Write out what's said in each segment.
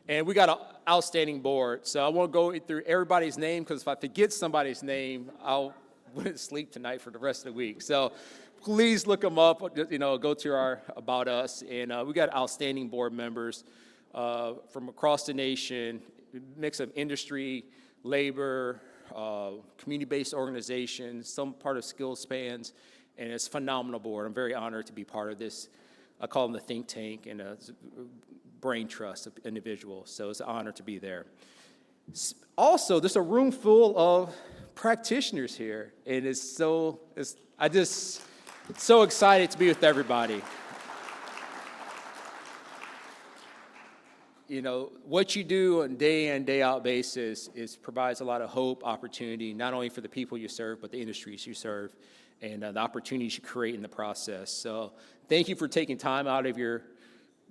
And we got an outstanding board. So I won't go through everybody's name because if I forget somebody's name, I wouldn't sleep tonight for the rest of the week. So please look them up, go to our About Us. And we got outstanding board members from across the nation, mix of industry, labor, community-based organizations, some part of skill spans, and it's a phenomenal board. I'm very honored to be part of this. I call them the think tank and a brain trust of individuals, so it's an honor to be there. Also, there's a room full of practitioners here, and I'm just so excited to be with everybody. What you do on day in, day out basis provides a lot of hope, opportunity, not only for the people you serve, but the industries you serve, and the opportunities you create in the process. So thank you for taking time out of your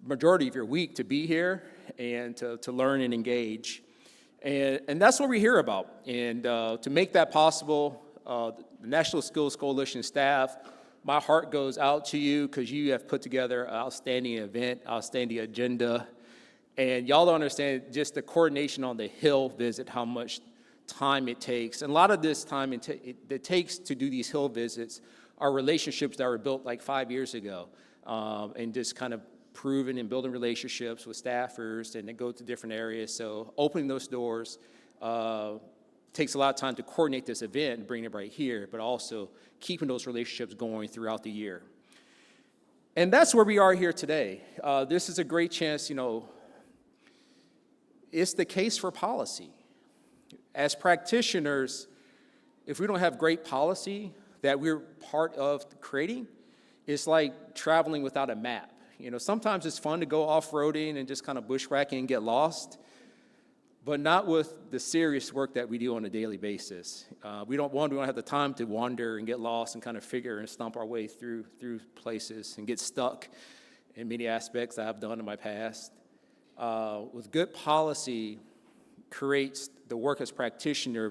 majority of your week to be here and to learn and engage. And that's what we're here about. And to make that possible, the National Skills Coalition staff, my heart goes out to you because you have put together an outstanding event, outstanding agenda. And y'all don't understand just the coordination on the Hill visit, how much time it takes. And a lot of this time it takes to do these Hill visits are relationships that were built like 5 years ago, and just kind of proven and building relationships with staffers and then go to different areas. So opening those doors takes a lot of time to coordinate this event and bring it right here, but also keeping those relationships going throughout the year. And that's where we are here today. This is a great chance, it's the case for policy. As practitioners, if we don't have great policy that we're part of creating, it's like traveling without a map. Sometimes it's fun to go off-roading and just kind of bushwhacking and get lost, but not with the serious work that we do on a daily basis. We don't have the time to wander and get lost and kind of figure and stomp our way through places and get stuck in many aspects that I've done in my past. With good policy creates the work as practitioner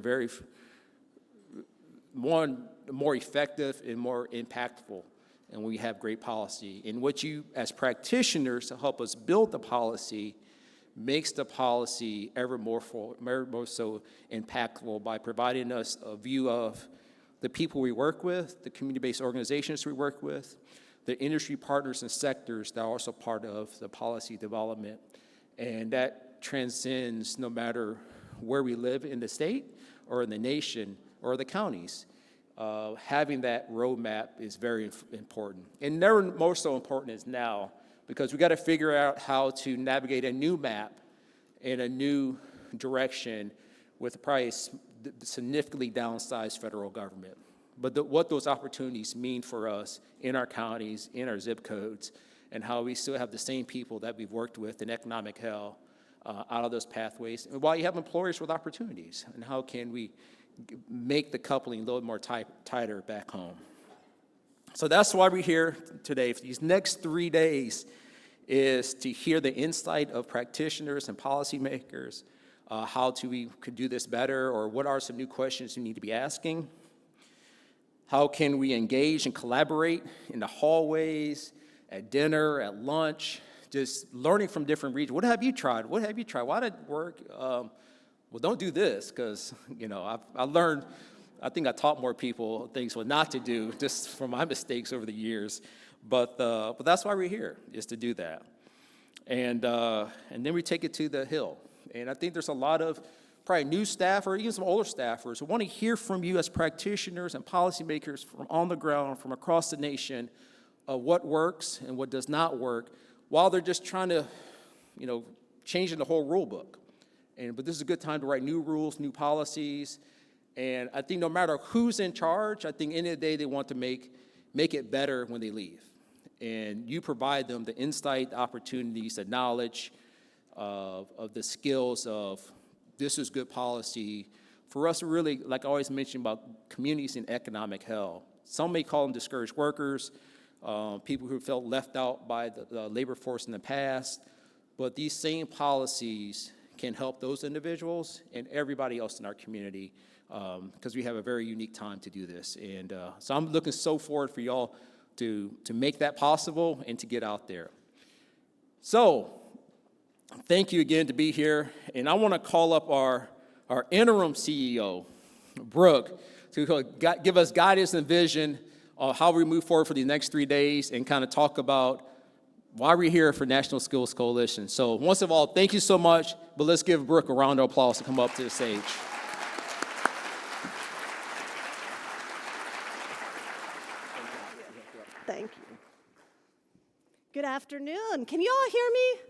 more effective and more impactful. And we have great policy. And what you, as practitioners, to help us build the policy, makes the policy ever more so impactful by providing us a view of the people we work with, the community-based organizations we work with, the industry partners and sectors that are also part of the policy development. And that transcends no matter where we live in the state or in the nation or the counties. Having that roadmap is very important. And never more so important is now, because we got to figure out how to navigate a new map in a new direction with probably a significantly downsized federal government. But what those opportunities mean for us in our counties, in our zip codes, and how we still have the same people that we've worked with in economic hell out of those pathways, and while you have employers with opportunities, and how can we make the coupling a little more tighter back home. So that's why we're here today. For these next 3 days is to hear the insight of practitioners and policymakers, how we could do this better, or what are some new questions we need to be asking. How can we engage and collaborate in the hallways, at dinner, at lunch, just learning from different regions. What have you tried? Why did it work? Well, don't do this, because, I learned, I think I taught more people things what not to do just from my mistakes over the years. But that's why we're here, is to do that. And then we take it to the Hill. And I think there's a lot of probably new staff or even some older staffers who want to hear from you as practitioners and policymakers from on the ground, from across the nation, what works and what does not work, while they're just trying to, changing the whole rule book. But this is a good time to write new rules, new policies. And I think no matter who's in charge, I think at the end of the day, they want to make it better when they leave. And you provide them the insight, the opportunities, the knowledge of the skills of this is good policy. For us, really, like I always mention about communities in economic hell. Some may call them discouraged workers, people who felt left out by the labor force in the past. But these same policies can help those individuals and everybody else in our community, because we have a very unique time to do this. And so I'm looking so forward for y'all to make that possible and to get out there. So thank you again to be here. And I want to call up our interim CEO, Brooke, to give us guidance and vision on how we move forward for the next 3 days and kind of talk about why we're here for National Skills Coalition. So once of all, thank you so much, but let's give Brooke a round of applause to come up to the stage. Thank you. Good afternoon. Can you all hear me?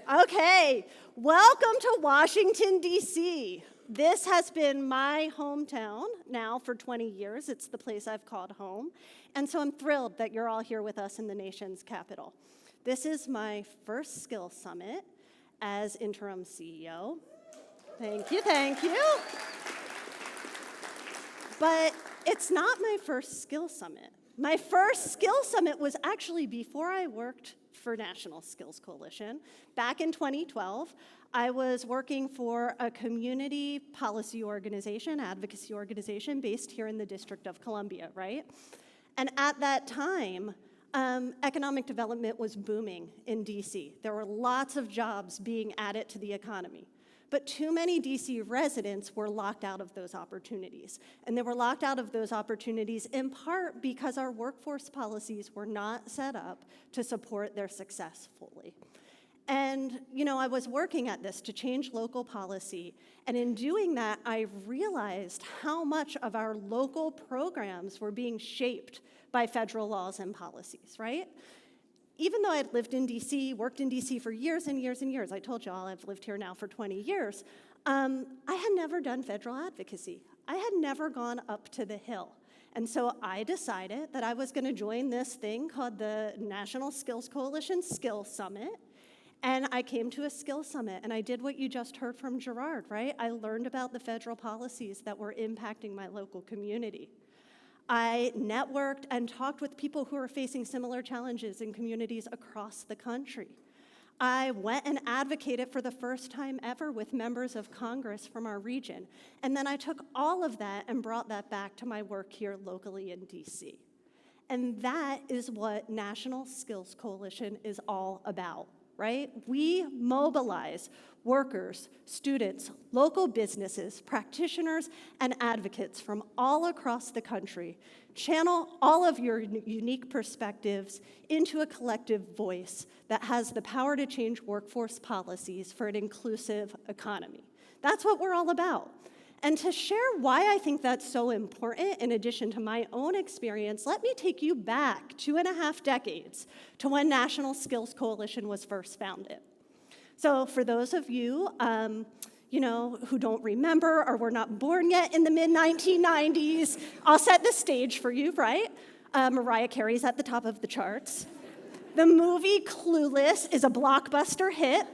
Yes. Okay. Welcome to Washington, D.C. This has been my hometown now for 20 years. It's the place I've called home. And so I'm thrilled that you're all here with us in the nation's capital. This is my first Skills Summit as interim CEO. Thank you, thank you. But it's not my first Skills Summit. My first Skills Summit was actually before I worked for National Skills Coalition. Back in 2012, I was working for a community policy organization, advocacy organization based here in the District of Columbia, right? And at that time, economic development was booming in DC. There were lots of jobs being added to the economy. But too many DC residents were locked out of those opportunities. And they were locked out of those opportunities in part because our workforce policies were not set up to support their success fully. And, I was working at this to change local policy. And in doing that, I realized how much of our local programs were being shaped by federal laws and policies, right? Even though I'd lived in DC, worked in DC for years and years and years, I told you all I've lived here now for 20 years, I had never done federal advocacy. I had never gone up to the Hill. And so I decided that I was going to join this thing called the National Skills Coalition Skills Summit. And I came to a Skills Summit, and I did what you just heard from Gerard, right? I learned about the federal policies that were impacting my local community. I networked and talked with people who are facing similar challenges in communities across the country. I went and advocated for the first time ever with members of Congress from our region. And then I took all of that and brought that back to my work here locally in DC. And that is what National Skills Coalition is all about, right? We mobilize workers, students, local businesses, practitioners, and advocates from all across the country, channel all of your unique perspectives into a collective voice that has the power to change workforce policies for an inclusive economy. That's what we're all about. And to share why I think that's so important, in addition to my own experience, let me take you back 2.5 decades to when National Skills Coalition was first founded. So for those of you, who don't remember or were not born yet in the mid-1990s, I'll set the stage for you, right? Mariah Carey's at the top of the charts. The movie Clueless is a blockbuster hit.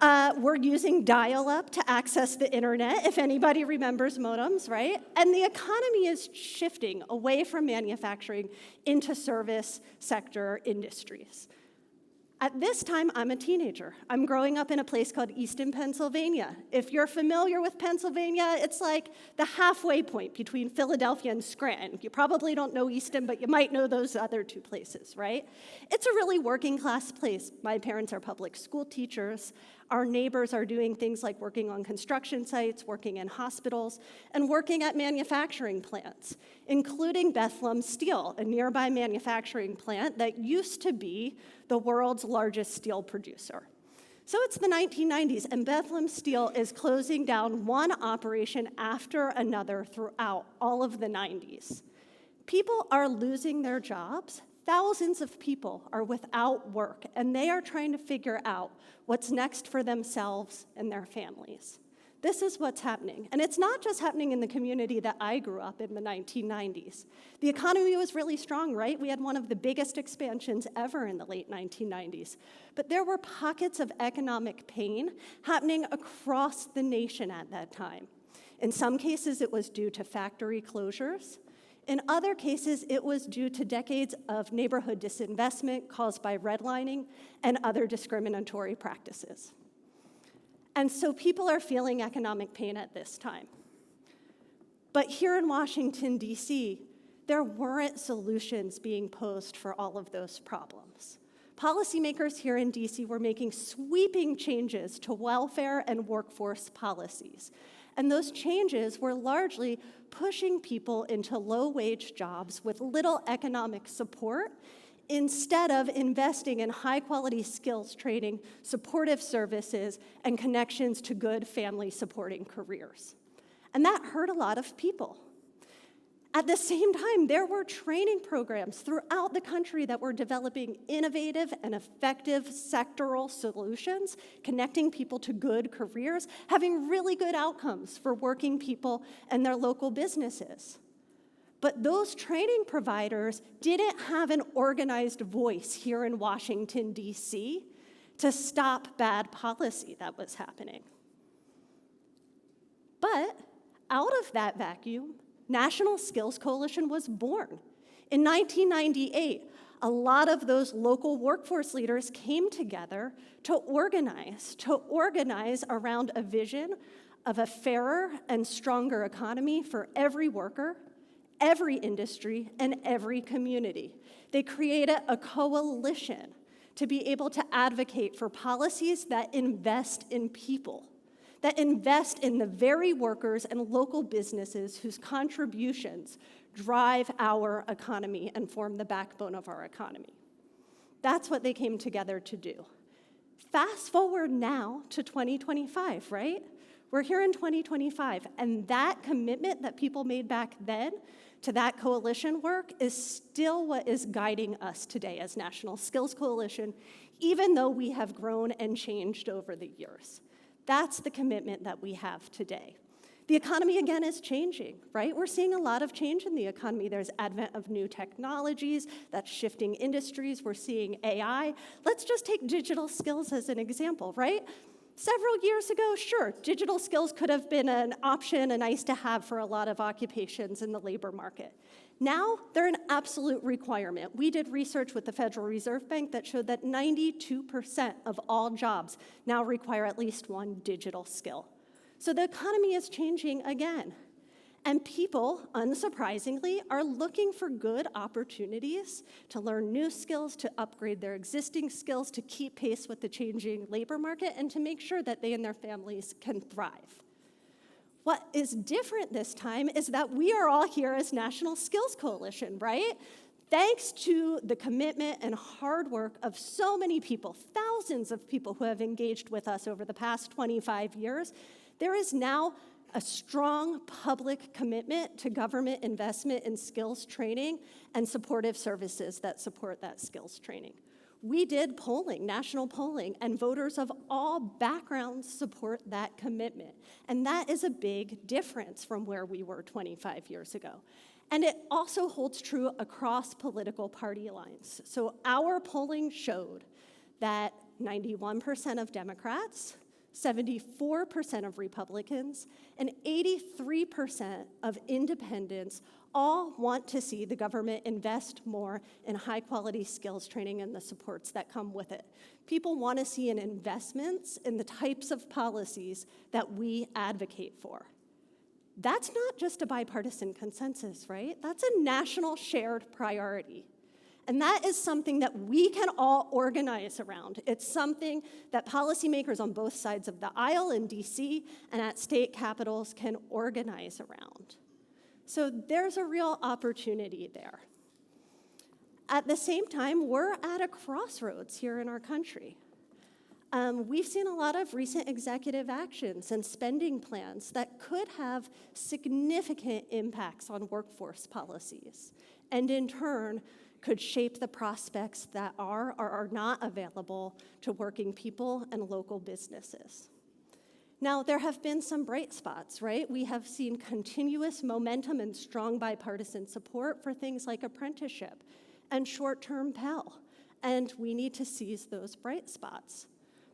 We're using dial-up to access the internet, if anybody remembers modems, right? And the economy is shifting away from manufacturing into service sector industries. At this time, I'm a teenager. I'm growing up in a place called Easton, Pennsylvania. If you're familiar with Pennsylvania, it's like the halfway point between Philadelphia and Scranton. You probably don't know Easton, but you might know those other two places, right? It's a really working class place. My parents are public school teachers. Our neighbors are doing things like working on construction sites, working in hospitals, and working at manufacturing plants, including Bethlehem Steel, a nearby manufacturing plant that used to be the world's largest steel producer. So it's the 1990s, and Bethlehem Steel is closing down one operation after another throughout all of the 90s. People are losing their jobs. Thousands of people are without work, and they are trying to figure out what's next for themselves and their families. This is what's happening. And it's not just happening in the community that I grew up in the 1990s. The economy was really strong, right? We had one of the biggest expansions ever in the late 1990s. But there were pockets of economic pain happening across the nation at that time. In some cases, it was due to factory closures. In other cases, it was due to decades of neighborhood disinvestment caused by redlining and other discriminatory practices. And so people are feeling economic pain at this time. But here in Washington, D.C., there weren't solutions being posed for all of those problems. Policymakers here in DC were making sweeping changes to welfare and workforce policies. And those changes were largely pushing people into low-wage jobs with little economic support instead of investing in high-quality skills training, supportive services, and connections to good family-supporting careers. And that hurt a lot of people. At the same time, there were training programs throughout the country that were developing innovative and effective sectoral solutions, connecting people to good careers, having really good outcomes for working people and their local businesses. But those training providers didn't have an organized voice here in Washington, D.C. to stop bad policy that was happening. But out of that vacuum, National Skills Coalition was born. In 1998, a lot of those local workforce leaders came together to organize around a vision of a fairer and stronger economy for every worker, every industry, and every community. They created a coalition to be able to advocate for policies that invest in people, that invest in the very workers and local businesses whose contributions drive our economy and form the backbone of our economy. That's what they came together to do. Fast forward now to 2025, right? We're here in 2025, and that commitment that people made back then to that coalition work is still what is guiding us today as National Skills Coalition, even though we have grown and changed over the years. That's the commitment that we have today. The economy, again, is changing, right? We're seeing a lot of change in the economy. There's advent of new technologies that's shifting industries. We're seeing AI. Let's just take digital skills as an example, right? Several years ago, sure, digital skills could have been an option, a nice to have for a lot of occupations in the labor market. Now, they're an absolute requirement. We did research with the Federal Reserve Bank that showed that 92% of all jobs now require at least one digital skill. So the economy is changing again. And people, unsurprisingly, are looking for good opportunities to learn new skills, to upgrade their existing skills, to keep pace with the changing labor market, and to make sure that they and their families can thrive. What is different this time is that we are all here as National Skills Coalition, right? Thanks to the commitment and hard work of so many people, thousands of people who have engaged with us over the past 25 years, there is now a strong public commitment to government investment in skills training and supportive services that support that skills training. We did polling, national polling, and voters of all backgrounds support that commitment. And that is a big difference from where we were 25 years ago. And it also holds true across political party lines. So our polling showed that 91% of Democrats, 74% of Republicans, and 83% of independents all want to see the government invest more in high-quality skills training and the supports that come with it. People want to see an investments in the types of policies that we advocate for. That's not just a bipartisan consensus, right? That's a national shared priority. And that is something that we can all organize around. It's something that policymakers on both sides of the aisle in DC and at state capitals can organize around. So there's a real opportunity there. At the same time, we're at a crossroads here in our country. We've seen a lot of recent executive actions and spending plans that could have significant impacts on workforce policies, and in turn, could shape the prospects that are or are not available to working people and local businesses. Now, there have been some bright spots, right? We have seen continuous momentum and strong bipartisan support for things like apprenticeship and short-term Pell, and we need to seize those bright spots.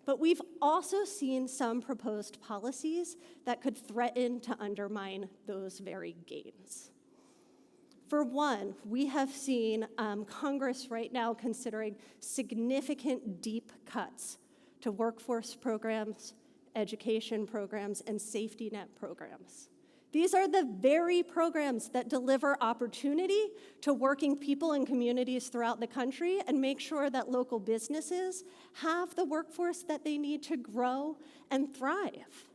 But we've also seen some proposed policies that could threaten to undermine those very gains. For one, we have seen Congress right now considering significant deep cuts to workforce programs, education programs, and safety net programs. These are the very programs that deliver opportunity to working people and communities throughout the country and make sure that local businesses have the workforce that they need to grow and thrive.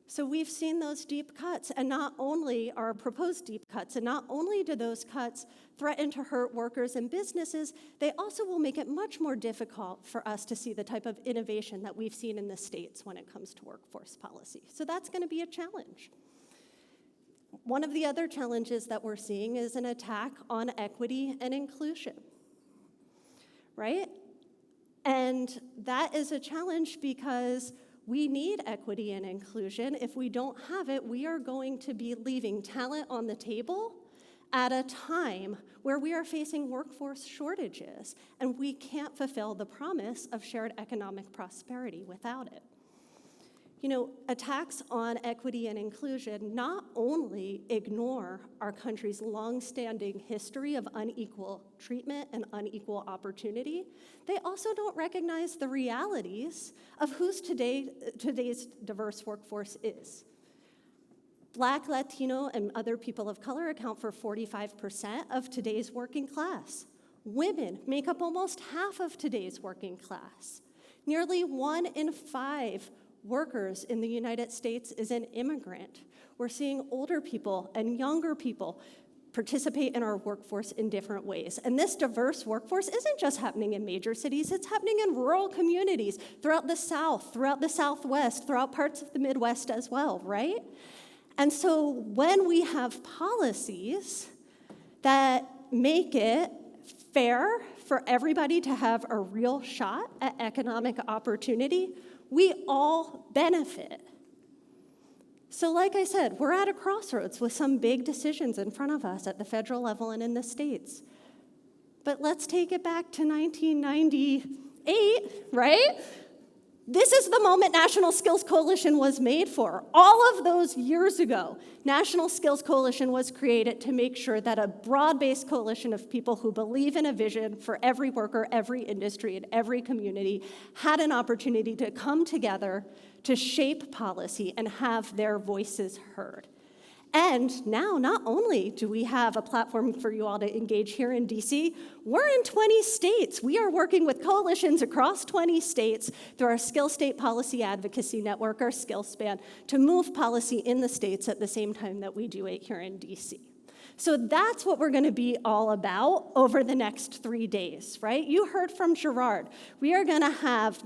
So we've seen those deep cuts, and not only are proposed deep cuts, and not only do those cuts threaten to hurt workers and businesses, they also will make it much more difficult for us to see the type of innovation that we've seen in the states when it comes to workforce policy. So that's going to be a challenge. One of the other challenges that we're seeing is an attack on equity and inclusion, right? And that is a challenge because we need equity and inclusion. If we don't have it, we are going to be leaving talent on the table at a time where we are facing workforce shortages, and we can't fulfill the promise of shared economic prosperity without it. You know, attacks on equity and inclusion not only ignore our country's longstanding history of unequal treatment and unequal opportunity, they also don't recognize the realities of whose today's diverse workforce is. Black, Latino, and other people of color account for 45% of today's working class. Women make up almost half of today's working class. Nearly 1 in 5 workers in the United States is an immigrant. We're seeing older people and younger people participate in our workforce in different ways. And this diverse workforce isn't just happening in major cities, it's happening in rural communities throughout the South, throughout the Southwest, throughout parts of the Midwest as well, right? And so when we have policies that make it fair for everybody to have a real shot at economic opportunity, we all benefit. So like I said, we're at a crossroads with some big decisions in front of us at the federal level and in the states. But let's take it back to 1998, right? This is the moment National Skills Coalition was made for. All of those years ago, National Skills Coalition was created to make sure that a broad-based coalition of people who believe in a vision for every worker, every industry, and every community had an opportunity to come together to shape policy and have their voices heard. And now, not only do we have a platform for you all to engage here in DC, we're in 20 states. We are working with coalitions across 20 states through our Skill State Policy Advocacy Network, our SkillSpan, to move policy in the states at the same time that we do it here in DC. So that's what we're going to be all about over the next 3 days, right? You heard from Gerard. We are going to have,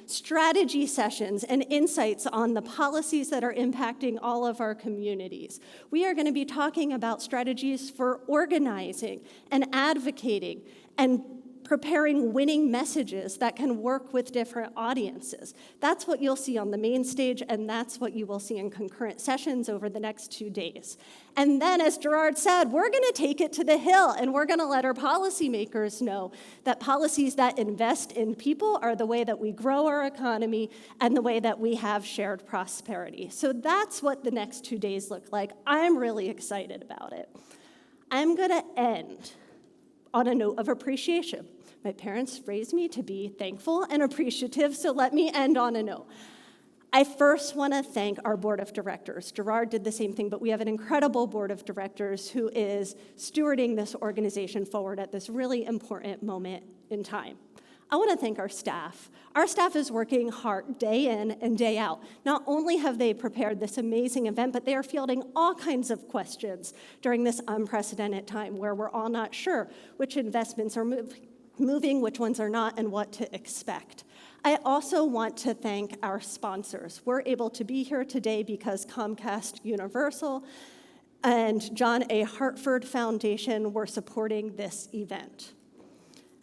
strategy sessions and insights on the policies that are impacting all of our communities. We are going to be talking about strategies for organizing and advocating and preparing winning messages that can work with different audiences. That's what you'll see on the main stage, and that's what you will see in concurrent sessions over the next 2 days. And then, as Gerard said, we're going to take it to the Hill, and we're going to let our policymakers know that policies that invest in people are the way that we grow our economy and the way that we have shared prosperity. So that's what the next 2 days look like. I'm really excited about it. I'm going to end on a note of appreciation. My parents raised me to be thankful and appreciative, so let me end on a note. I first want to thank our board of directors. Gerard did the same thing, but we have an incredible board of directors who is stewarding this organization forward at this really important moment in time. I want to thank our staff. Our staff is working hard day in and day out. Not only have they prepared this amazing event, but they are fielding all kinds of questions during this unprecedented time where we're all not sure which investments are moving, which ones are not, and what to expect. I also want to thank our sponsors. We're able to be here today because Comcast Universal and John A. Hartford Foundation were supporting this event.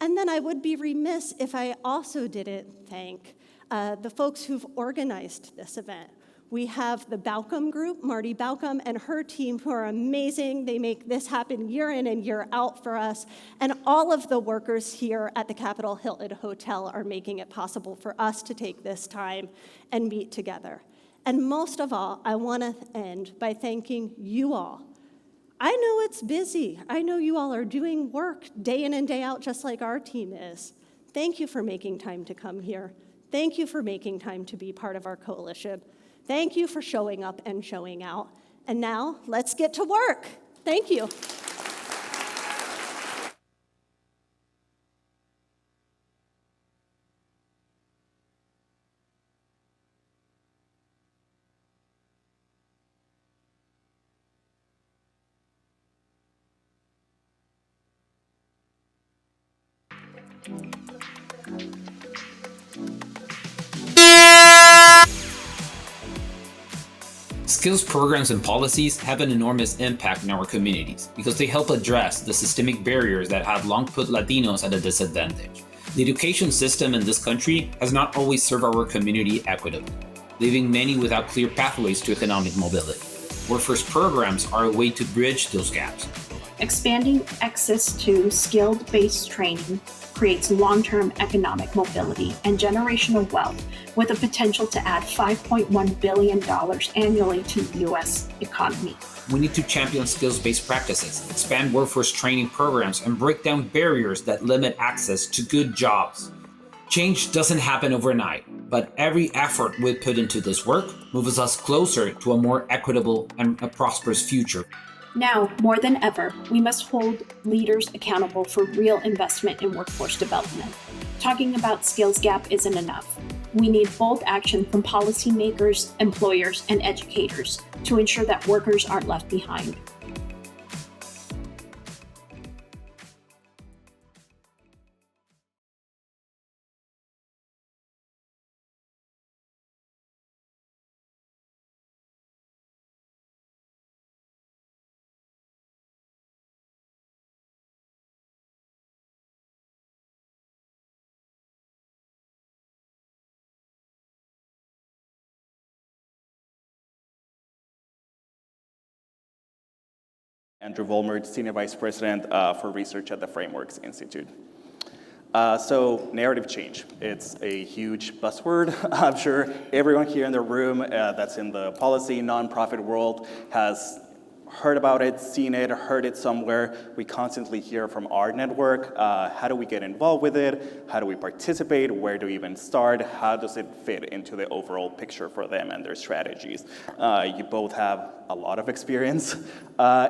And then I would be remiss if I also didn't thank the folks who've organized this event. We have the Baucom Group, Marty Baucom and her team, who are amazing. They make this happen year in and year out for us. And all of the workers here at the Capitol Hilton Hotel are making it possible for us to take this time and meet together. And most of all, I want to end by thanking you all. I know it's busy. I know you all are doing work day in and day out, just like our team is. Thank you for making time to come here. Thank you for making time to be part of our coalition. Thank you for showing up and showing out. And now, let's get to work. Thank you. Skills programs and policies have an enormous impact in our communities because they help address the systemic barriers that have long put Latinos at a disadvantage. The education system in this country has not always served our community equitably, leaving many without clear pathways to economic mobility. Workforce programs are a way to bridge those gaps. Expanding access to skilled-based training creates long-term economic mobility and generational wealth with the potential to add $5.1 billion annually to the U.S. economy. We need to champion skills-based practices, expand workforce training programs, and break down barriers that limit access to good jobs. Change doesn't happen overnight, but every effort we put into this work moves us closer to a more equitable and a prosperous future. Now, more than ever, we must hold leaders accountable for real investment in workforce development. Talking about skills gap isn't enough. We need bold action from policymakers, employers, and educators to ensure that workers aren't left behind. Andrew Volmert, Senior Vice President for Research at the Frameworks Institute. So narrative change, it's a huge buzzword. I'm sure everyone here in the room that's in the policy, nonprofit world has heard about it, seen it, heard it somewhere. We constantly hear from our network, how do we get involved with it? How do we participate? Where do we even start? How does it fit into the overall picture for them and their strategies? You both have a lot of experience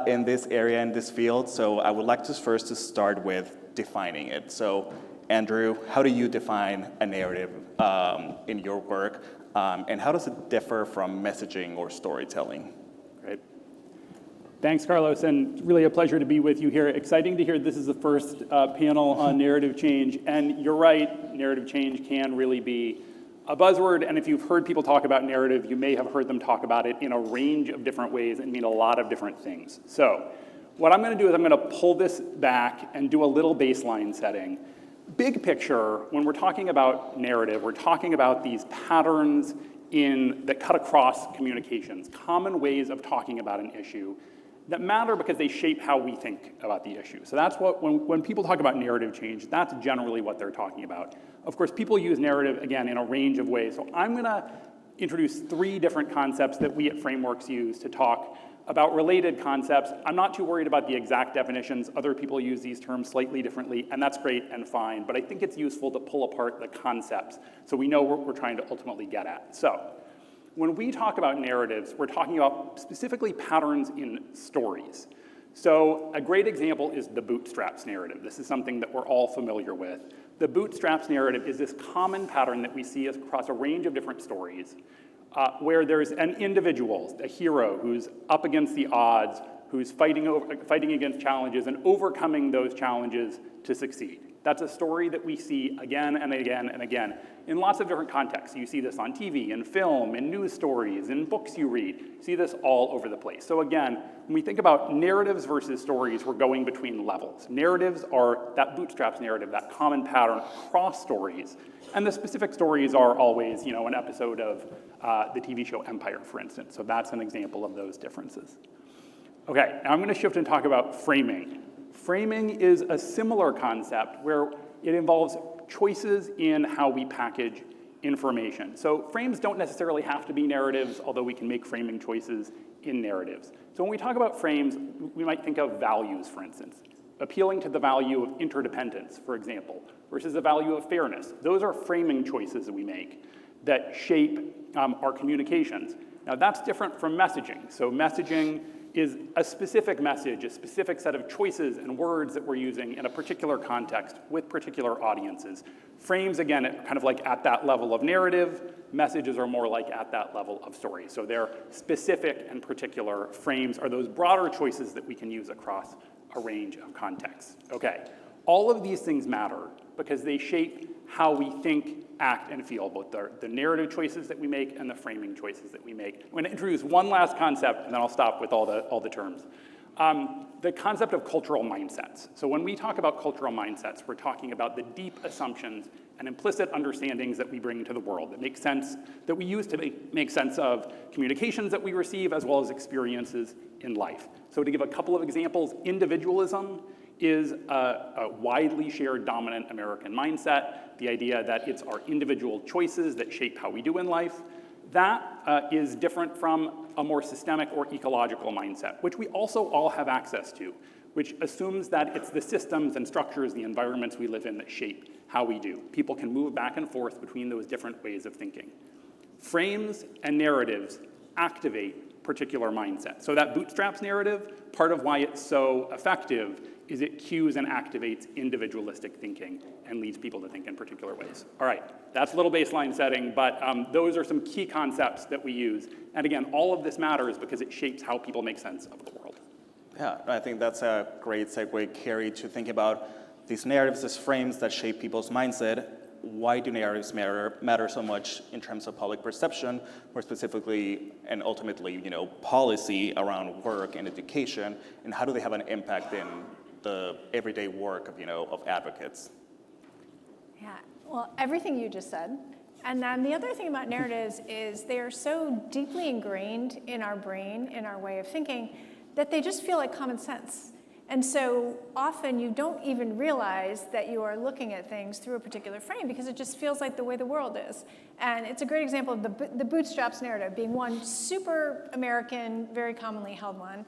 in this area, in this field, so I would like to first start with defining it. So Andrew, how do you define a narrative in your work, and how does it differ from messaging or storytelling? Great. Thanks, Carlos, and really a pleasure to be with you here. Exciting to hear this is the first panel on narrative change, and you're right, narrative change can really be a buzzword, and if you've heard people talk about narrative, you may have heard them talk about it in a range of different ways and mean a lot of different things. So what I'm going to do is I'm going to pull this back and do a little baseline setting. Big picture, when we're talking about narrative, we're talking about these patterns that cut across communications, common ways of talking about an issue that matter because they shape how we think about the issue. So that's what, when people talk about narrative change, that's generally what they're talking about. Of course, people use narrative, again, in a range of ways. So I'm gonna introduce 3 different concepts that we at Frameworks use to talk about related concepts. I'm not too worried about the exact definitions. Other people use these terms slightly differently, and that's great and fine, but I think it's useful to pull apart the concepts so we know what we're trying to ultimately get at. So when we talk about narratives, we're talking about specifically patterns in stories. So a great example is the bootstraps narrative. This is something that we're all familiar with. The bootstraps narrative is this common pattern that we see across a range of different stories where there's an individual, a hero, who's up against the odds, who's fighting against challenges and overcoming those challenges to succeed. That's a story that we see again and again and again in lots of different contexts. You see this on TV, in film, in news stories, in books you read. You see this all over the place. So again, when we think about narratives versus stories, we're going between levels. Narratives are that bootstraps narrative, that common pattern across stories. And the specific stories are always, an episode of the TV show Empire, for instance. So that's an example of those differences. Okay, now I'm going to shift and talk about framing. Framing is a similar concept where it involves choices in how we package information. So frames don't necessarily have to be narratives, although we can make framing choices in narratives. So when we talk about frames, we might think of values, for instance, appealing to the value of interdependence, for example, versus the value of fairness. Those are framing choices that we make that shape are communications. Now that's different from messaging. So messaging is a specific message, a specific set of choices and words that we're using in a particular context with particular audiences. Frames, again, kind of like at that level of narrative. Messages are more like at that level of story. So they're specific and particular. Frames are those broader choices that we can use across a range of contexts. Okay, all of these things matter because they shape how we think, act, and feel, both the narrative choices that we make and the framing choices that we make. I'm going to introduce one last concept, and then I'll stop with all the terms. The concept of cultural mindsets. So when we talk about cultural mindsets, we're talking about the deep assumptions and implicit understandings that we bring to the world that make sense, that we use to make sense of communications that we receive as well as experiences in life. So to give a couple of examples, individualism is a widely shared dominant American mindset, the idea that it's our individual choices that shape how we do in life. That is different from a more systemic or ecological mindset, which we also all have access to, which assumes that it's the systems and structures, the environments we live in that shape how we do. People can move back and forth between those different ways of thinking. Frames and narratives activate particular mindsets. So that bootstraps narrative, part of why it's so effective is it cues and activates individualistic thinking and leads people to think in particular ways. All right, that's a little baseline setting, but those are some key concepts that we use. And again, all of this matters because it shapes how people make sense of the world. Yeah, I think that's a great segue, Carrie, to think about these narratives as frames that shape people's mindset. Why do narratives matter so much in terms of public perception, more specifically and ultimately, policy around work and education, and how do they have an impact in the everyday work of advocates? Yeah, well, everything you just said. And then the other thing about narratives is they are so deeply ingrained in our brain, in our way of thinking, that they just feel like common sense. And so often you don't even realize that you are looking at things through a particular frame because it just feels like the way the world is. And it's a great example of the bootstraps narrative being one super American, very commonly held one,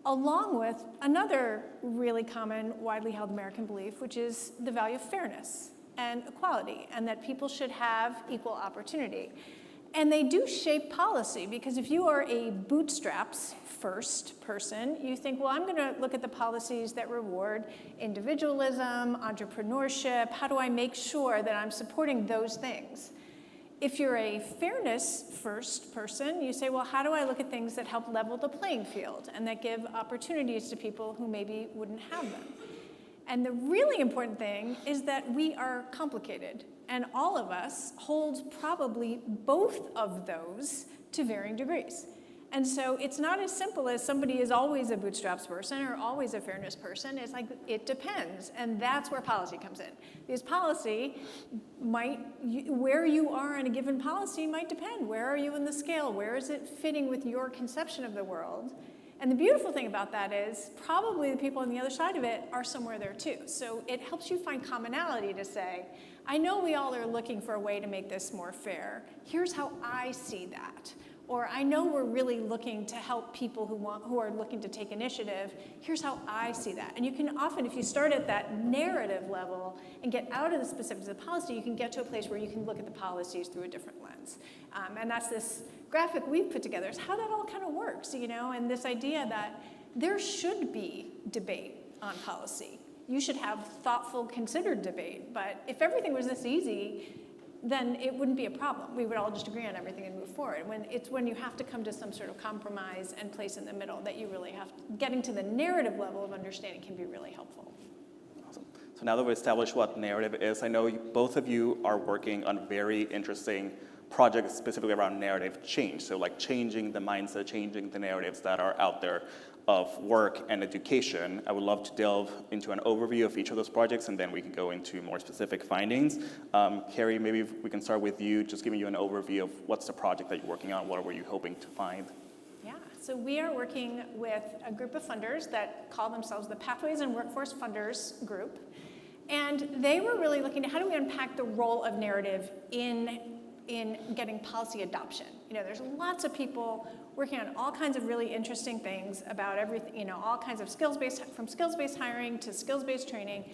along with another really common, widely held American belief, which is the value of fairness and equality, and that people should have equal opportunity. And they do shape policy, because if you are a bootstraps first person, you think, well, I'm gonna look at the policies that reward individualism, entrepreneurship, how do I make sure that I'm supporting those things? If you're a fairness first person, you say, well, how do I look at things that help level the playing field and that give opportunities to people who maybe wouldn't have them? And the really important thing is that we are complicated, and all of us hold probably both of those to varying degrees. And so it's not as simple as somebody is always a bootstraps person or always a fairness person. It's like, it depends, and that's where policy comes in. Because policy where you are in a given policy might depend. Where are you in the scale? Where is it fitting with your conception of the world? And the beautiful thing about that is probably the people on the other side of it are somewhere there too. So it helps you find commonality to say, I know we all are looking for a way to make this more fair. Here's how I see that. Or I know we're really looking to help people who are looking to take initiative. Here's how I see that. And you can often, if you start at that narrative level and get out of the specifics of the policy, you can get to a place where you can look at the policies through a different lens. And that's this graphic we've put together, is how that all kind of works, and this idea that there should be debate on policy. You should have thoughtful, considered debate. But if everything was this easy, then it wouldn't be a problem. We would all just agree on everything and move forward. When you have to come to some sort of compromise and place in the middle that you really have to, getting to the narrative level of understanding can be really helpful. Awesome. So now that we've established what narrative is, I know both of you are working on very interesting projects specifically around narrative change. So like changing the mindset, changing the narratives that are out there of work and education. I would love to delve into an overview of each of those projects, and then we can go into more specific findings. Carrie, maybe we can start with you, just giving you an overview of what's the project that you're working on, what were you hoping to find? Yeah, so we are working with a group of funders that call themselves the Pathways and Workforce Funders Group. And they were really looking at how do we unpack the role of narrative in getting policy adoption. There's lots of people working on all kinds of really interesting things about everything, all kinds of skills-based, from skills-based hiring to skills-based training.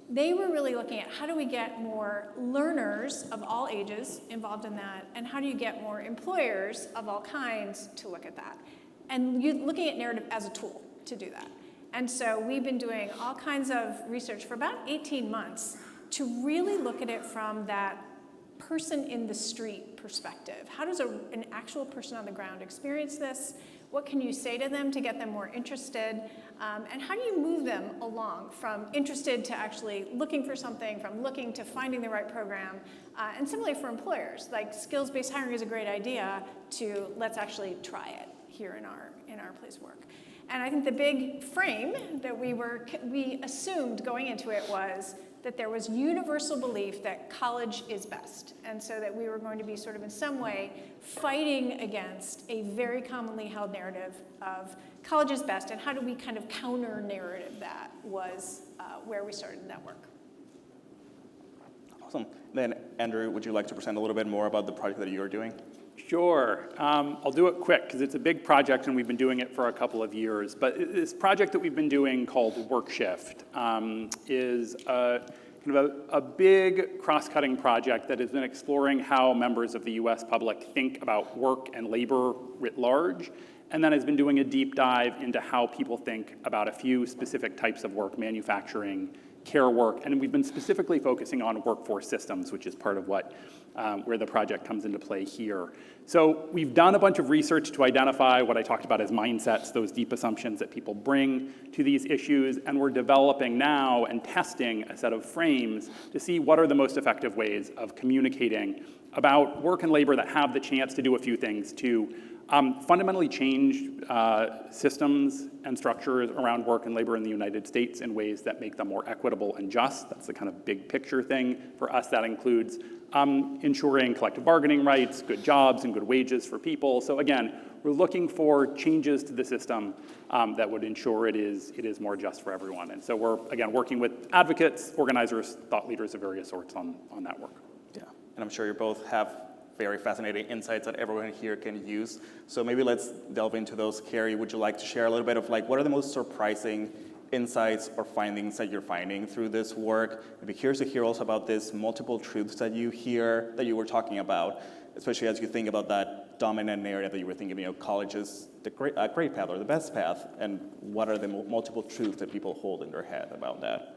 they were really looking at how do we get more learners of all ages involved in that, and how do you get more employers of all kinds to look at that? And looking at narrative as a tool to do that. And so we've been doing all kinds of research for about 18 months to really look at it from that person in the street perspective. How does an actual person on the ground experience this? What can you say to them to get them more interested? And how do you move them along from interested to actually looking for something, from looking to finding the right program? And similarly for employers, like skills-based hiring is a great idea to let's actually try it here in our place of work. And I think the big frame that we assumed going into it was that there was universal belief that college is best. And so that we were going to be sort of in some way fighting against a very commonly held narrative of college is best, and how do we kind of counter narrative that was where we started that work. Awesome. Then, Andrew, would you like to present a little bit more about the project that you're doing? Sure. I'll do it quick because it's a big project and we've been doing it for a couple of years. But this project that we've been doing called Work Shift is kind of a big cross-cutting project that has been exploring how members of the US public think about work and labor writ large, and then has been doing a deep dive into how people think about a few specific types of work, manufacturing, care work, and we've been specifically focusing on workforce systems, which is part of what where the project comes into play here. So we've done a bunch of research to identify what I talked about as mindsets, those deep assumptions that people bring to these issues, and we're developing now and testing a set of frames to see what are the most effective ways of communicating about work and labor that have the chance to do a few things to fundamentally change systems and structures around work and labor in the United States in ways that make them more equitable and just. That's the kind of big picture thing. For us, that includes ensuring collective bargaining rights, good jobs, and good wages for people. So again, we're looking for changes to the system that would ensure it is more just for everyone. And so we're, again, working with advocates, organizers, thought leaders of various sorts on that work. Yeah, and I'm sure you both have very fascinating insights that everyone here can use. So maybe let's delve into those. Carrie, would you like to share a little bit of like, what are the most surprising insights or findings that you're finding through this work? I'd be curious to hear also about this multiple truths that you hear, that you were talking about, especially as you think about that dominant narrative that you were thinking, college is the great path or the best path, and what are the multiple truths that people hold in their head about that?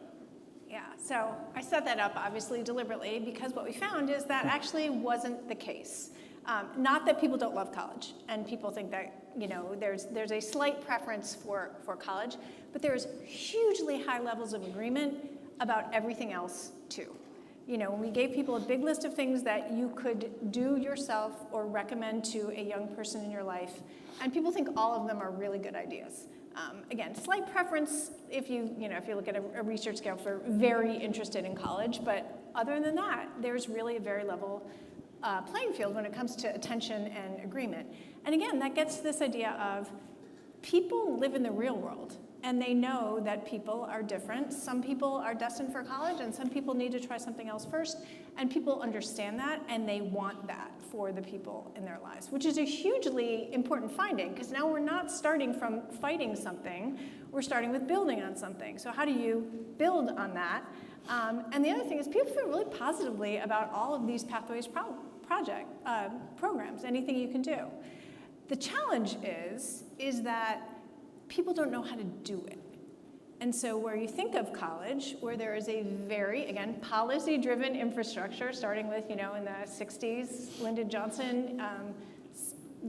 Yeah, so I set that up obviously deliberately because what we found is that actually wasn't the case. Not that people don't love college and people think that there's a slight preference for college, but there's hugely high levels of agreement about everything else too. When we gave people a big list of things that you could do yourself or recommend to a young person in your life, and people think all of them are really good ideas. Again, slight preference if you look at a research scale for very interested in college, but other than that, there's really a very level playing field when it comes to attention and agreement. And again, that gets to this idea of people live in the real world, and they know that people are different. Some people are destined for college, and some people need to try something else first, and people understand that, and they want that for the people in their lives, which is a hugely important finding, because now we're not starting from fighting something, we're starting with building on something. So how do you build on that? And the other thing is people feel really positively about all of these Pathways programs, anything you can do. The challenge is that people don't know how to do it. And so where you think of college, where there is a very, again, policy-driven infrastructure, starting with, in the 60s, Lyndon Johnson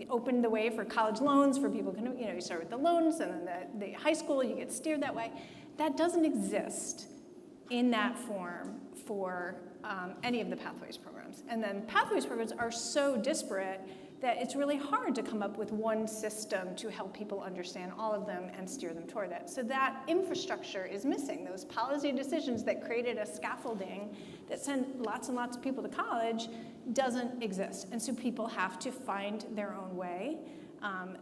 opened the way for college loans for people, you start with the loans, and then the high school, you get steered that way. That doesn't exist in that form for any of the Pathways programs. And then Pathways programs are so disparate that it's really hard to come up with one system to help people understand all of them and steer them toward it. So that infrastructure is missing. Those policy decisions that created a scaffolding that sent lots and lots of people to college doesn't exist. And so people have to find their own way.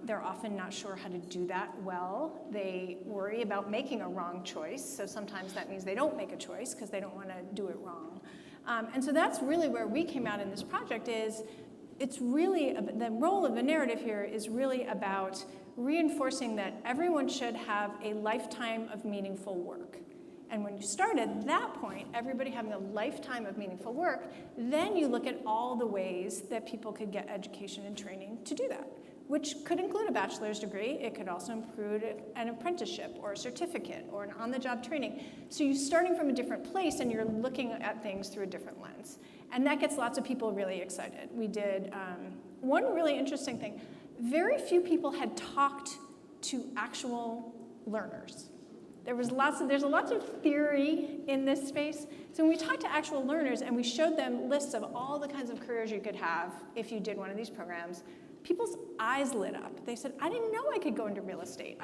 They're often not sure how to do that well. They worry about making a wrong choice. So sometimes that means they don't make a choice because they don't want to do it wrong. And so that's really where we came out in this project is it's really, the role of the narrative here is really about reinforcing that everyone should have a lifetime of meaningful work. And when you start at that point, everybody having a lifetime of meaningful work, then you look at all the ways that people could get education and training to do that, which could include a bachelor's degree. It could also include an apprenticeship or a certificate or an on-the-job training. So you're starting from a different place and you're looking at things through a different lens. And that gets lots of people really excited. We did one really interesting thing. Very few people had talked to actual learners. There's lots of theory in this space. So when we talked to actual learners and we showed them lists of all the kinds of careers you could have if you did one of these programs, people's eyes lit up. They said, I didn't know I could go into real estate.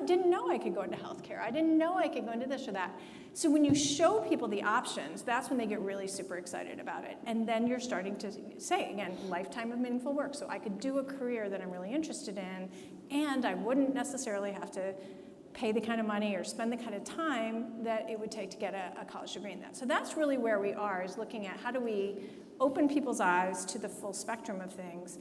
Didn't know I could go into healthcare. I didn't know I could go into this or that. So when you show people the options, that's when they get really super excited about it. And then you're starting to say, again, lifetime of meaningful work. So I could do a career that I'm really interested in, and I wouldn't necessarily have to pay the kind of money or spend the kind of time that it would take to get a college degree in that. So that's really where we are, is looking at how do we open people's eyes to the full spectrum of things,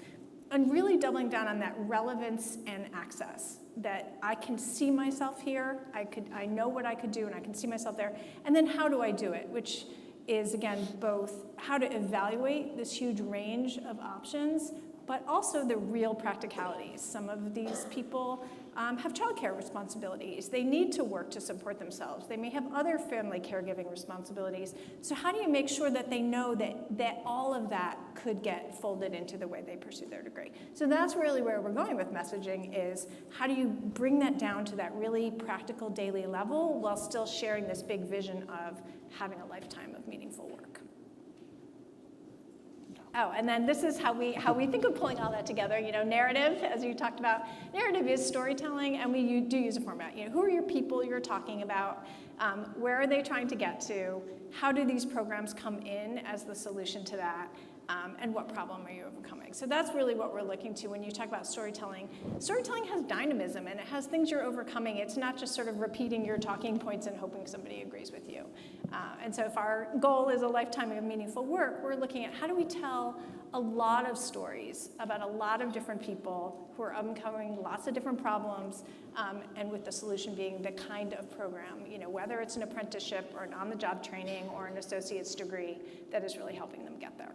and really doubling down on that relevance and access, that I can see myself here, I know what I could do, and I can see myself there, and then how do I do it, which is, again, both how to evaluate this huge range of options, but also the real practicalities. Some of these people have childcare responsibilities. They need to work to support themselves. They may have other family caregiving responsibilities. So how do you make sure that they know that all of that could get folded into the way they pursue their degree? So that's really where we're going with messaging, is how do you bring that down to that really practical daily level while still sharing this big vision of having a lifetime of meaningful work? Oh, and then this is how we think of pulling all that together. Narrative, as you talked about, narrative is storytelling, and we do use a format. Who are your people you're talking about? Where are they trying to get to? How do these programs come in as the solution to that? And what problem are you overcoming? So that's really what we're looking to when you talk about storytelling. Storytelling has dynamism, and it has things you're overcoming. It's not just sort of repeating your talking points and hoping somebody agrees with you. And so if our goal is a lifetime of meaningful work, we're looking at how do we tell a lot of stories about a lot of different people who are uncovering lots of different problems, and with the solution being the kind of program, whether it's an apprenticeship or an on-the-job training or an associate's degree, that is really helping them get there.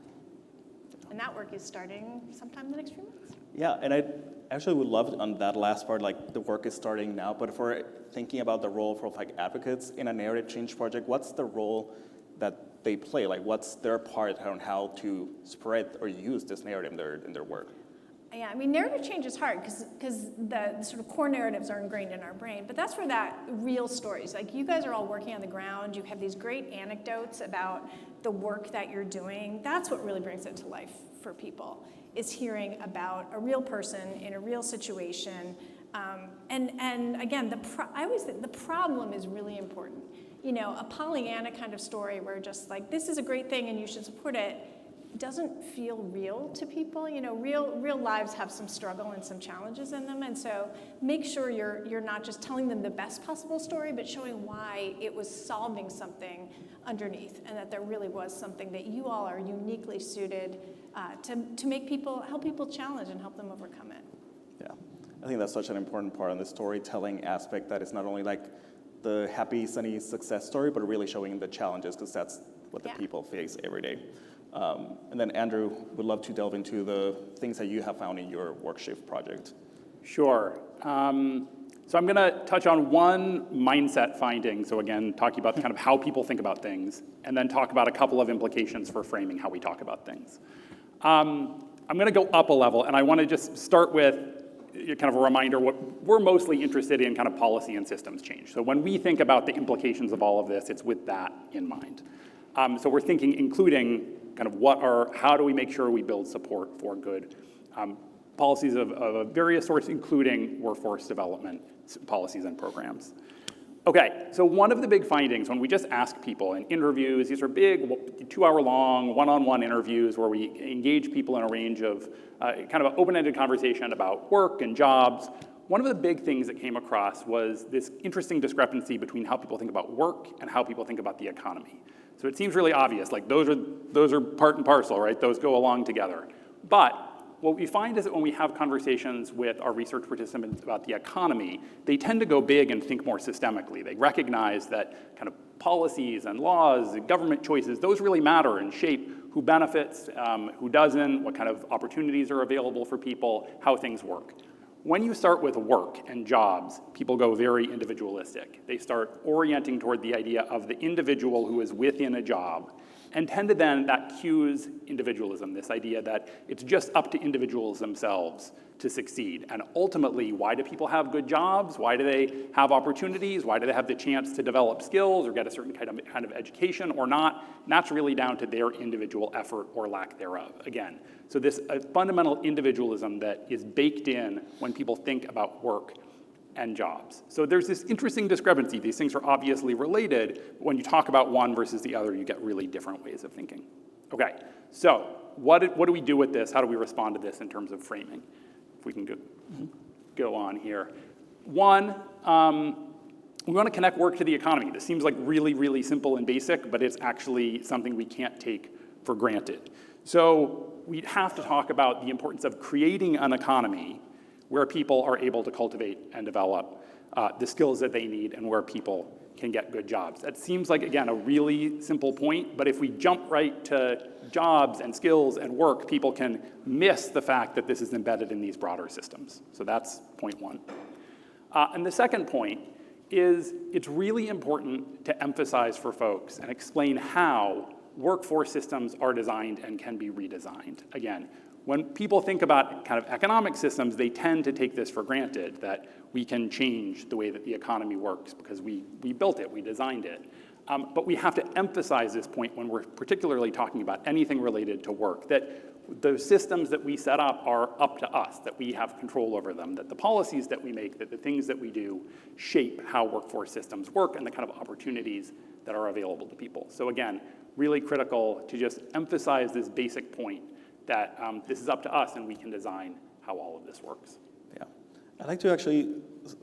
And that work is starting sometime in the next few months. Yeah, and I actually would love on that last part, like the work is starting now, but if we're thinking about the role for advocates in a narrative change project, what's the role that they play? Like what's their part on how to spread or use this narrative in their work? Yeah, narrative change is hard because the sort of core narratives are ingrained in our brain, but that's where that real stories, like you guys are all working on the ground, you have these great anecdotes about the work that you're doing. That's what really brings it to life for people, is hearing about a real person in a real situation. And again, I always think the problem is really important. A Pollyanna kind of story where just like, this is a great thing and you should support it, doesn't feel real to people. Real lives have some struggle and some challenges in them, and so make sure you're not just telling them the best possible story, but showing why it was solving something underneath, and that there really was something that you all are uniquely suited to help people challenge and help them overcome it. Yeah, I think that's such an important part on the storytelling aspect, that it's not only like the happy, sunny success story, but really showing the challenges, because that's what the people face every day. And then Andrew, would love to delve into the things that you have found in your WorkShift project. Sure. So I'm going to touch on one mindset finding. So again, talking about kind of how people think about things, and then talk about a couple of implications for framing how we talk about things. I'm going to go up a level, and I want to just start with kind of a reminder what we're mostly interested in, kind of policy and systems change. So when we think about the implications of all of this, it's with that in mind. So we're thinking, including kind of how do we make sure we build support for good policies of various sorts, including workforce development policies and programs. Okay, so one of the big findings when we just ask people in interviews, these are big 2-hour-long one-on-one interviews where we engage people in a range of kind of an open-ended conversation about work and jobs. One of the big things that came across was this interesting discrepancy between how people think about work and how people think about the economy. So it seems really obvious, like those are part and parcel, right? Those go along together. But what we find is that when we have conversations with our research participants about the economy, they tend to go big and think more systemically. They recognize that kind of policies and laws, government choices, those really matter and shape who benefits, who doesn't, what kind of opportunities are available for people, how things work. When you start with work and jobs, people go very individualistic. They start orienting toward the idea of the individual who is within a job, and tend to then, that cues individualism, this idea that it's just up to individuals themselves to succeed. And ultimately, why do people have good jobs? Why do they have opportunities? Why do they have the chance to develop skills or get a certain kind of education or not? And that's really down to their individual effort or lack thereof, again. So this fundamental individualism that is baked in when people think about work and jobs. So there's this interesting discrepancy. These things are obviously related, but when you talk about one versus the other, you get really different ways of thinking. Okay, so what do we do with this? How do we respond to this in terms of framing? If we can go on here. One, we want to connect work to the economy. This seems like really, really simple and basic, but it's actually something we can't take for granted. So we'd have to talk about the importance of creating an economy where people are able to cultivate and develop the skills that they need and where people can get good jobs. That seems like, again, a really simple point, but if we jump right to jobs and skills and work, people can miss the fact that this is embedded in these broader systems. So that's point one. And the second point is it's really important to emphasize for folks and explain how workforce systems are designed and can be redesigned. Again, when people think about kind of economic systems, they tend to take this for granted, that we can change the way that the economy works because we built it, we designed it. But we have to emphasize this point when we're particularly talking about anything related to work, that the systems that we set up are up to us, that we have control over them, that the policies that we make, that the things that we do shape how workforce systems work and the kind of opportunities that are available to people. So again, really critical to just emphasize this basic point that this is up to us and we can design how all of this works. Yeah. I'd like to actually,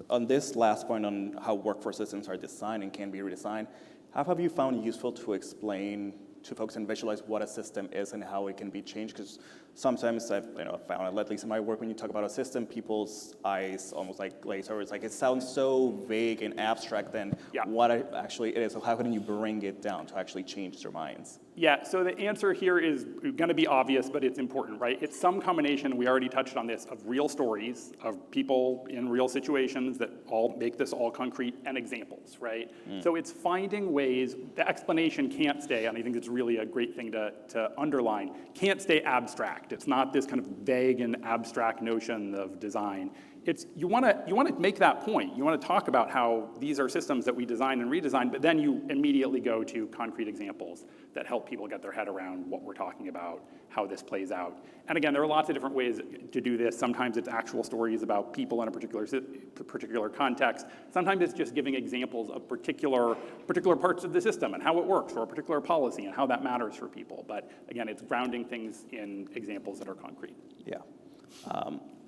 on this last point on how workforce systems are designed and can be redesigned, how have you found useful to explain to folks and visualize what a system is and how it can be changed? Because sometimes I've found, at least in my work, when you talk about a system, people's eyes almost like glaze over. It's like it sounds so vague and abstract than what it actually is. So how can you bring it down to actually change their minds? Yeah, so the answer here is going to be obvious, but it's important, right? It's some combination, we already touched on this, of real stories, of people in real situations that all make this all concrete, and examples, right? So it's finding ways, the explanation can't stay, and I think it's really a great thing to underline, can't stay abstract. It's not this kind of vague and abstract notion of design. It's, you want to make that point. You want to talk about how these are systems that we design and redesign, but then you immediately go to concrete examples that help people get their head around what we're talking about, how this plays out. And again, there are lots of different ways to do this. Sometimes it's actual stories about people in a particular context. Sometimes it's just giving examples of particular parts of the system and how it works, or a particular policy and how that matters for people. But again, it's grounding things in examples that are concrete. Yeah.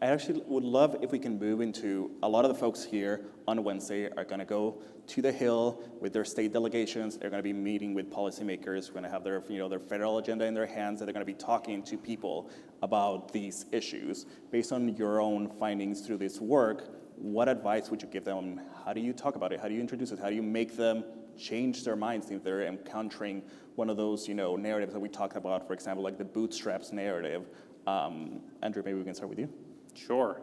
I actually would love if we can move into, a lot of the folks here on Wednesday are going to go to the Hill with their state delegations. They're going to be meeting with policymakers. We're going to have their, their federal agenda in their hands, and they're going to be talking to people about these issues. Based on your own findings through this work, what advice would you give them? How do you talk about it? How do you introduce it? How do you make them change their minds if they're encountering one of those, narratives that we talked about, for example, like the bootstraps narrative? Andrew, maybe we can start with you. Sure.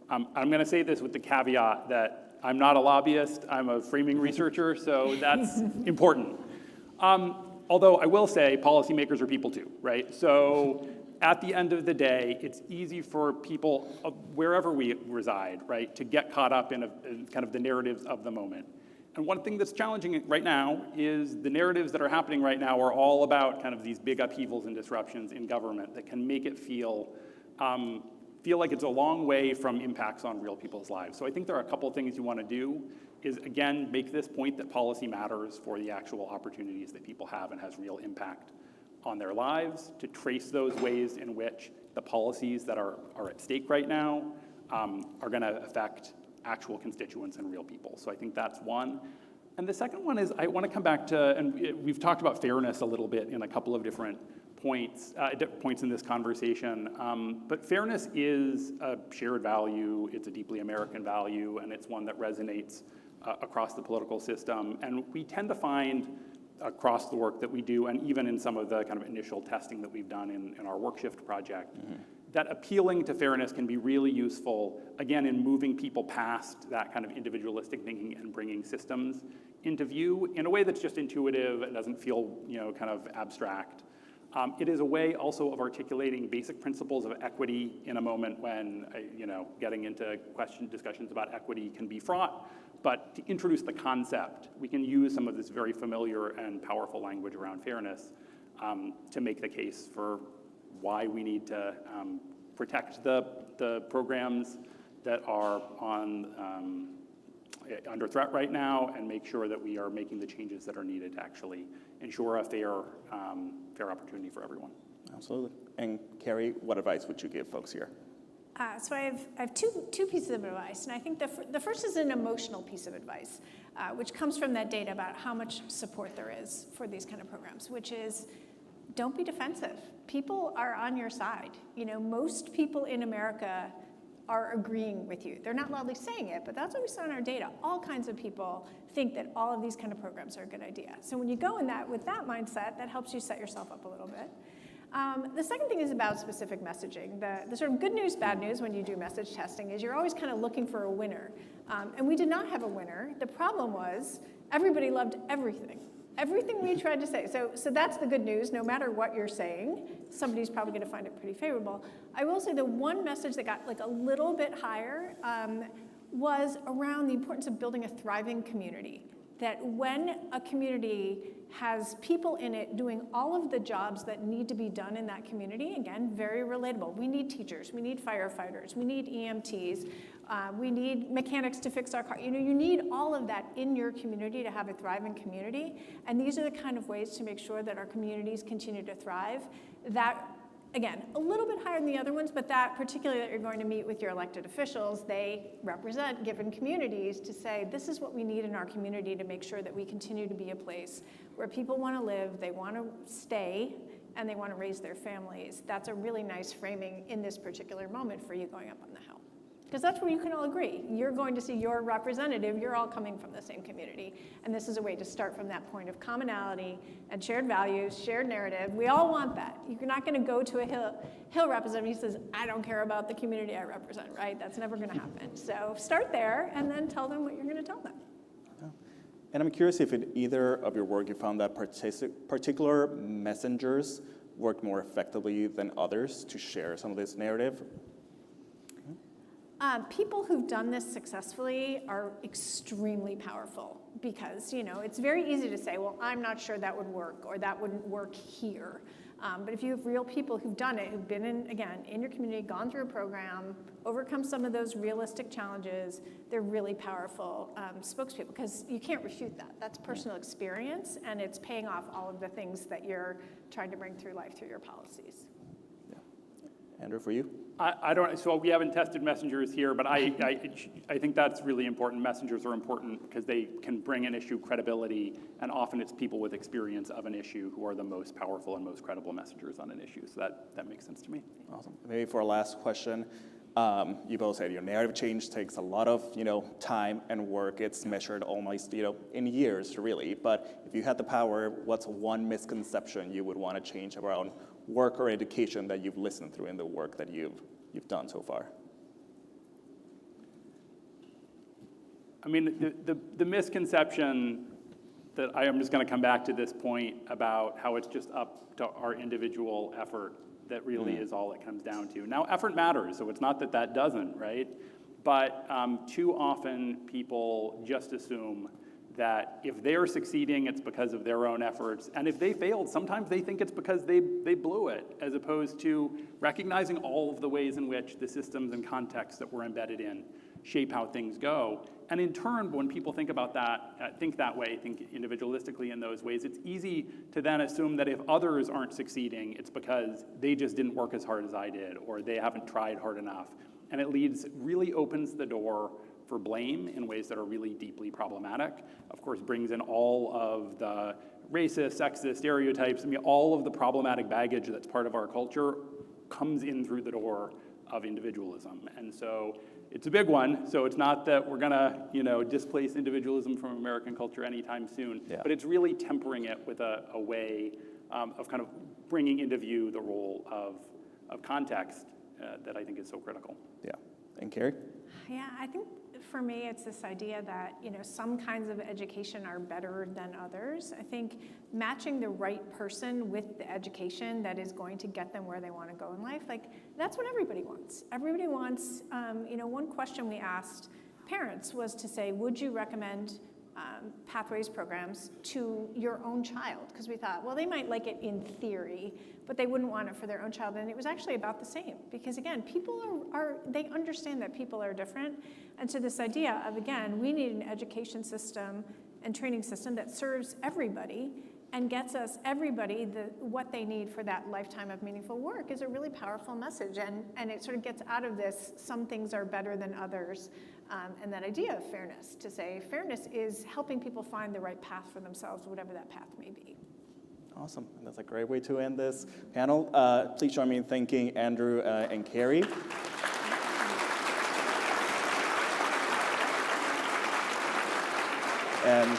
I'm going to say this with the caveat that I'm not a lobbyist, I'm a framing researcher, so that's important. Although I will say policymakers are people too, right? So at the end of the day, it's easy for people, wherever we reside, right, to get caught up in kind of the narratives of the moment. And one thing that's challenging right now is the narratives that are happening right now are all about kind of these big upheavals and disruptions in government that can make it feel like it's a long way from impacts on real people's lives. So I think there are a couple of things you want to do is, again, make this point that policy matters for the actual opportunities that people have and has real impact on their lives, to trace those ways in which the policies that are at stake right now are going to affect actual constituents and real people. So I think that's one. And the second one is I want to come back to, and we've talked about fairness a little bit in a couple of different points in this conversation, but fairness is a shared value, it's a deeply American value, and it's one that resonates across the political system. And we tend to find across the work that we do, and even in some of the kind of initial testing that we've done in our work shift project, that appealing to fairness can be really useful, again, in moving people past that kind of individualistic thinking and bringing systems into view in a way that's just intuitive and doesn't feel, kind of abstract. It is a way also of articulating basic principles of equity in a moment when, getting into discussions about equity can be fraught. But to introduce the concept, we can use some of this very familiar and powerful language around fairness to make the case for why we need to protect the programs that are under threat right now, and make sure that we are making the changes that are needed to actually ensure a fair opportunity for everyone. Absolutely. And Carrie, what advice would you give folks here? So I have two pieces of advice, and I think the first is an emotional piece of advice, which comes from that data about how much support there is for these kind of programs, which is don't be defensive. People are on your side. Most people in America are agreeing with you. They're not loudly saying it, but that's what we saw in our data. All kinds of people think that all of these kind of programs are a good idea. So when you go in with that mindset, that helps you set yourself up a little bit. The second thing is about specific messaging. The sort of good news, bad news when you do message testing is you're always kind of looking for a winner. And we did not have a winner. The problem was everybody loved everything. Everything we tried to say. So that's the good news. No matter what you're saying, somebody's probably going to find it pretty favorable. I will say the one message that got like a little bit higher was around the importance of building a thriving community. That when a community has people in it doing all of the jobs that need to be done in that community, again, very relatable. We need teachers, we need firefighters, we need EMTs, we need mechanics to fix our car. You need all of that in your community to have a thriving community. And these are the kind of ways to make sure that our communities continue to thrive. That, again, a little bit higher than the other ones, but that particularly that you're going to meet with your elected officials, they represent given communities to say, this is what we need in our community to make sure that we continue to be a place where people want to live, they want to stay, and they want to raise their families. That's a really nice framing in this particular moment for you going up on the Hill. Because that's where you can all agree. You're going to see your representative, you're all coming from the same community. And this is a way to start from that point of commonality and shared values, shared narrative. We all want that. You're not going to go to a Hill representative who says, I don't care about the community I represent, right? That's never going to happen. So start there and then tell them what you're going to tell them. And I'm curious if in either of your work you found that particular messengers worked more effectively than others to share some of this narrative. People who've done this successfully are extremely powerful because, it's very easy to say, well, I'm not sure that would work or that wouldn't work here. But if you have real people who've done it, who've been in your community, gone through a program, overcome some of those realistic challenges, they're really powerful spokespeople because you can't refute that. That's personal experience and it's paying off all of the things that you're trying to bring through life through your policies. Andrew, for you? I don't. So we haven't tested messengers here, but I think that's really important. Messengers are important because they can bring an issue credibility, and often it's people with experience of an issue who are the most powerful and most credible messengers on an issue. So that makes sense to me. Awesome. Maybe for our last question, you both said narrative change takes a lot of time and work. It's measured almost in years, really. But if you had the power, what's one misconception you would want to change around work or education that you've listened through in the work that you've done so far? I mean, the misconception that I am just going to come back to this point about how it's just up to our individual effort that really is all it comes down to. Now, effort matters, so it's not that doesn't, right? But too often people just assume that if they're succeeding, it's because of their own efforts. And if they failed, sometimes they think it's because they blew it, as opposed to recognizing all of the ways in which the systems and contexts that we're embedded in shape how things go. And in turn, when people think about that, think that way, think individualistically in those ways, it's easy to then assume that if others aren't succeeding, it's because they just didn't work as hard as I did, or they haven't tried hard enough. And it really opens the door for blame in ways that are really deeply problematic. Of course, brings in all of the racist, sexist stereotypes. I mean, all of the problematic baggage that's part of our culture comes in through the door of individualism. And so it's a big one. So it's not that we're gonna, displace individualism from American culture anytime soon, but it's really tempering it with a way of kind of bringing into view the role of context that I think is so critical. Yeah. And Carrie? Yeah, I think for me, it's this idea that, some kinds of education are better than others. I think matching the right person with the education that is going to get them where they want to go in life, that's what everybody wants. Everybody wants, one question we asked parents was to say, would you recommend Pathways programs to your own child? Because we thought, well, they might like it in theory, but they wouldn't want it for their own child. And it was actually about the same. Because again, people they understand that people are different. And so this idea of, again, we need an education system and training system that serves everybody and gets us everybody what they need for that lifetime of meaningful work is a really powerful message. And it sort of gets out of this, some things are better than others, and that idea of fairness, to say fairness is helping people find the right path for themselves, whatever that path may be. Awesome. That's a great way to end this panel. Please join me in thanking Andrew and Carrie. And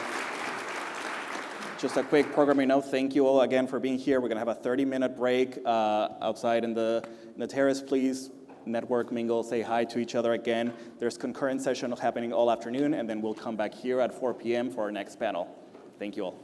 just a quick programming note, thank you all again for being here. We're gonna have a 30-minute break outside in the terrace. Please network, mingle, say hi to each other again. There's concurrent session happening all afternoon, and then we'll come back here at 4 p.m. for our next panel. Thank you all.